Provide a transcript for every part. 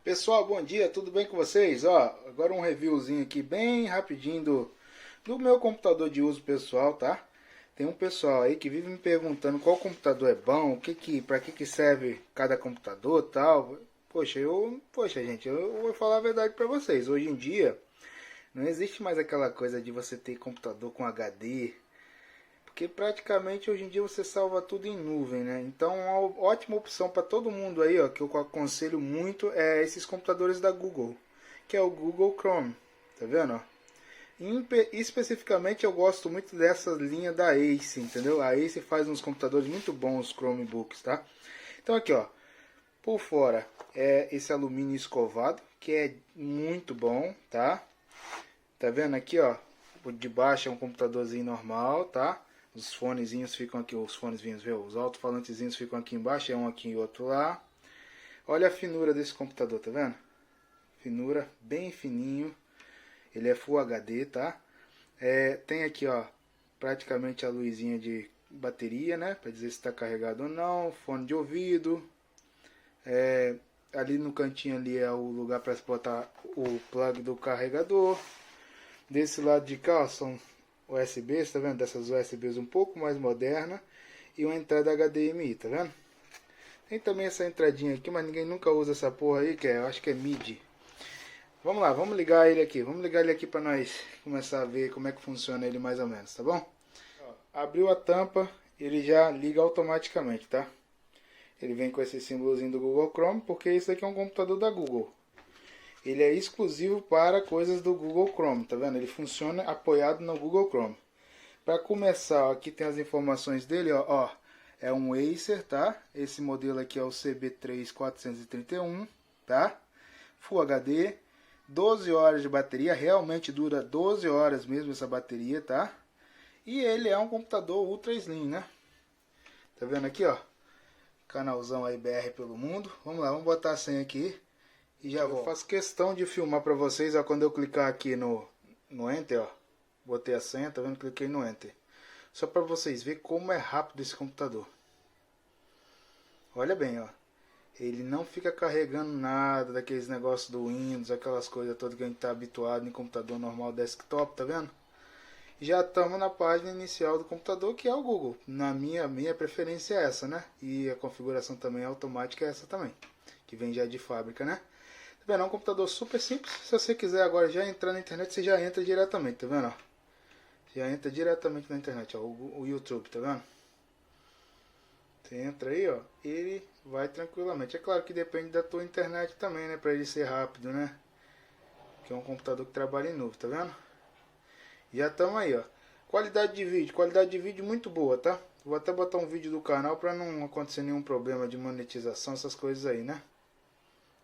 Pessoal, bom dia, tudo bem com vocês? Ó, agora um reviewzinho aqui bem rapidinho do meu computador de uso pessoal, tá? Tem um pessoal aí que vive me perguntando qual computador é bom, para que serve cada computador, tal. Poxa, gente, eu vou falar a verdade para vocês. Hoje em dia não existe mais aquela coisa de você ter computador com HD, porque praticamente hoje em dia você salva tudo em nuvem, né? Então, uma ótima opção para todo mundo aí, ó, que eu aconselho muito é esses computadores da Google, que é o Google Chrome, tá vendo? Ó? Especificamente eu gosto muito dessa linha da Ace, entendeu? A Ace faz uns computadores muito bons, os Chromebooks, tá? Então aqui, ó, por fora é esse alumínio escovado, que é muito bom, tá? Tá vendo aqui, ó? Por de baixo é um computadorzinho normal, tá? Os fonezinhos ficam aqui, os fonezinhos, viu? Os alto-falantezinhos ficam aqui embaixo, é um aqui e outro lá. Olha a finura desse computador, tá vendo? Finura bem fininho. Ele é Full HD, tá? Tem aqui, ó, praticamente a luzinha de bateria, né? Para dizer se está carregado ou não. Fone de ouvido. Ali no cantinho ali é o lugar para botar o plug do carregador. Desse lado de cá, ó, são USBs, tá vendo? Dessas USBs um pouco mais moderna. E uma entrada HDMI, tá vendo? Tem também essa entradinha aqui, mas ninguém nunca usa essa porra aí, que eu acho que é MIDI. Vamos lá, vamos ligar ele aqui. Vamos ligar ele aqui para nós começar a ver como é que funciona ele mais ou menos, tá bom? Ó, abriu a tampa, ele já liga automaticamente, tá? Ele vem com esse símbolozinho do Google Chrome, porque isso aqui é um computador da Google. Ele é exclusivo para coisas do Google Chrome, tá vendo? Ele funciona apoiado no Google Chrome. Para começar, ó, aqui tem as informações dele, ó, é um Acer, tá? Esse modelo aqui é o CB3431, tá? Full HD, 12 horas de bateria, realmente dura 12 horas mesmo essa bateria, tá? E ele é um computador ultra slim, né? Tá vendo aqui, ó? Canalzão aí BR pelo mundo. Vamos lá, vamos botar a senha aqui e já vou. Eu faço questão de filmar para vocês, ó, quando eu clicar aqui no Enter, ó. Botei a senha, tá vendo? Cliquei no Enter. Só para vocês verem como é rápido esse computador. Olha bem, ó. Ele não fica carregando nada daqueles negócios do Windows, aquelas coisas todas que a gente está habituado em computador normal desktop, tá vendo? Já estamos na página inicial do computador, que é o Google. Na minha preferência é essa, né? E a configuração também automática é essa também, que vem já de fábrica, né? Tá vendo? É um computador super simples. Se você quiser agora já entrar na internet, você já entra diretamente, tá vendo? Já entra diretamente na internet, ó, o YouTube, tá vendo? Você entra aí, ó, ele vai tranquilamente. É claro que depende da tua internet também, né, para ele ser rápido, né? Que é um computador que trabalha em nuvem, tá vendo? Já estamos aí, ó. Qualidade de vídeo muito boa, tá? Vou até botar um vídeo do canal para não acontecer nenhum problema de monetização, essas coisas aí, né?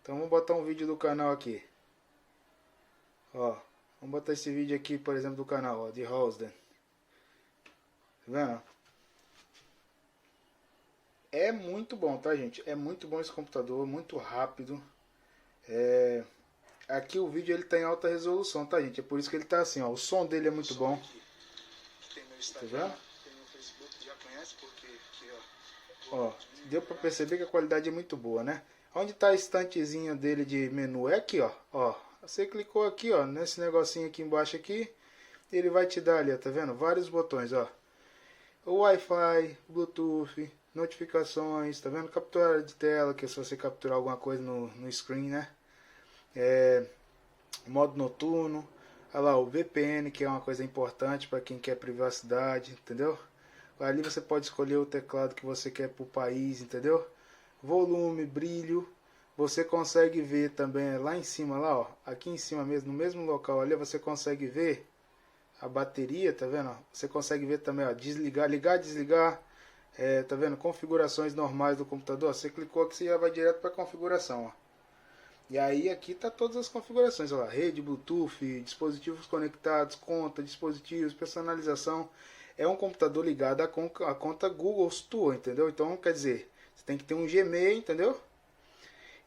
Então vamos botar um vídeo do canal aqui. Ó, vamos botar esse vídeo aqui, por exemplo, do canal, ó, de Hosden. Tá vendo? É muito bom, tá, gente? É muito bom esse computador, muito rápido. Aqui o vídeo ele tá em alta resolução, tá, gente? É por isso que ele tá assim, ó. O som dele é muito bom. Tem no Instagram, tá, tem no Facebook, já conhece porque aqui, ó. Deu pra perceber que a qualidade é muito boa, né? Onde tá a estantezinha dele de menu? É aqui, ó. Ó, você clicou aqui, ó, nesse negocinho aqui embaixo aqui, ele vai te dar ali, ó, tá vendo? Vários botões, ó. O Wi-Fi, Bluetooth, notificações, tá vendo? Captura de tela, que é se você capturar alguma coisa no screen, né? Modo noturno, olha lá, o VPN, que é uma coisa importante para quem quer privacidade, entendeu? Ali você pode escolher o teclado que você quer para o país, entendeu? Volume, brilho, você consegue ver também lá em cima, lá, ó, aqui em cima mesmo, no mesmo local ali, você consegue ver a bateria, tá vendo? Você consegue ver também, ó, desligar, ligar, desligar, tá vendo? Configurações normais do computador. Você clicou aqui, você já vai direto para configuração, ó. E aí aqui tá todas as configurações, ó, rede, Bluetooth, dispositivos conectados, conta, dispositivos, personalização. É um computador ligado à conta Google Store, entendeu? Então, quer dizer, você tem que ter um Gmail, entendeu?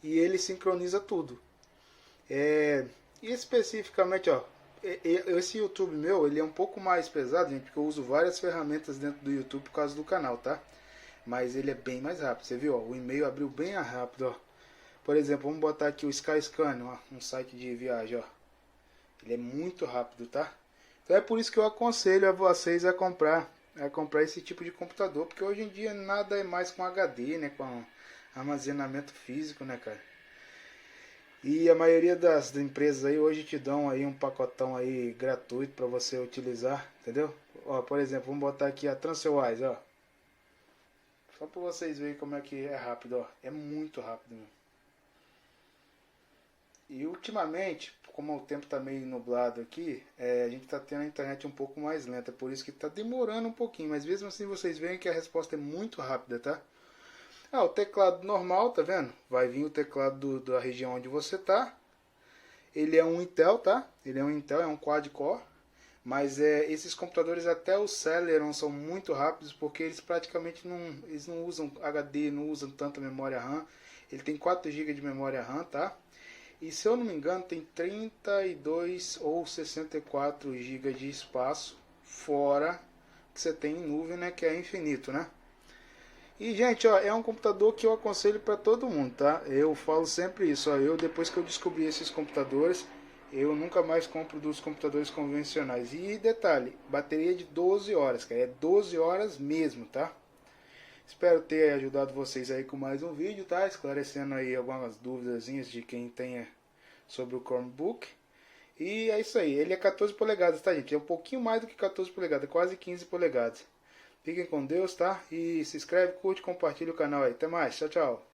E ele sincroniza tudo. Especificamente, ó, esse YouTube meu, ele é um pouco mais pesado, gente, porque eu uso várias ferramentas dentro do YouTube por causa do canal, tá? Mas ele é bem mais rápido, você viu, ó, o e-mail abriu bem rápido, ó. Por exemplo, vamos botar aqui o Skyscanner, ó, um site de viagem, ó. Ele é muito rápido, tá? Então é por isso que eu aconselho a vocês a comprar esse tipo de computador, porque hoje em dia nada é mais com HD, né, com armazenamento físico, né, cara? E a maioria das empresas aí hoje te dão aí um pacotão aí gratuito para você utilizar, entendeu? Ó, por exemplo, vamos botar aqui a Transferwise, ó. Só para vocês verem como é que é rápido, ó. É muito rápido, meu. E ultimamente, como o tempo tá meio nublado aqui, a gente tá tendo a internet um pouco mais lenta, por isso que tá demorando um pouquinho, mas mesmo assim vocês veem que a resposta é muito rápida, tá? Ah, o teclado normal, tá vendo? Vai vir o teclado da região onde você tá. Ele é um Intel, tá? Ele é um Intel, é um quad-core. Mas esses computadores, até o Celeron, são muito rápidos porque eles praticamente não usam HD, não usam tanta memória RAM. Ele tem 4 GB de memória RAM, tá? E se eu não me engano, tem 32 ou 64 GB de espaço, fora que você tem em nuvem, né? Que é infinito, né? E, gente, ó, é um computador que eu aconselho para todo mundo, tá? Eu falo sempre isso, ó, depois que eu descobri esses computadores, eu nunca mais compro dos computadores convencionais. E detalhe, bateria de 12 horas, cara, é 12 horas mesmo, tá? Espero ter ajudado vocês aí com mais um vídeo, tá? Esclarecendo aí algumas dúvidas de quem tenha sobre o Chromebook. E é isso aí, ele é 14 polegadas, tá, gente? É um pouquinho mais do que 14 polegadas, quase 15 polegadas. Fiquem com Deus, tá? E se inscreve, curte, compartilha o canal aí. Até mais. Tchau, tchau.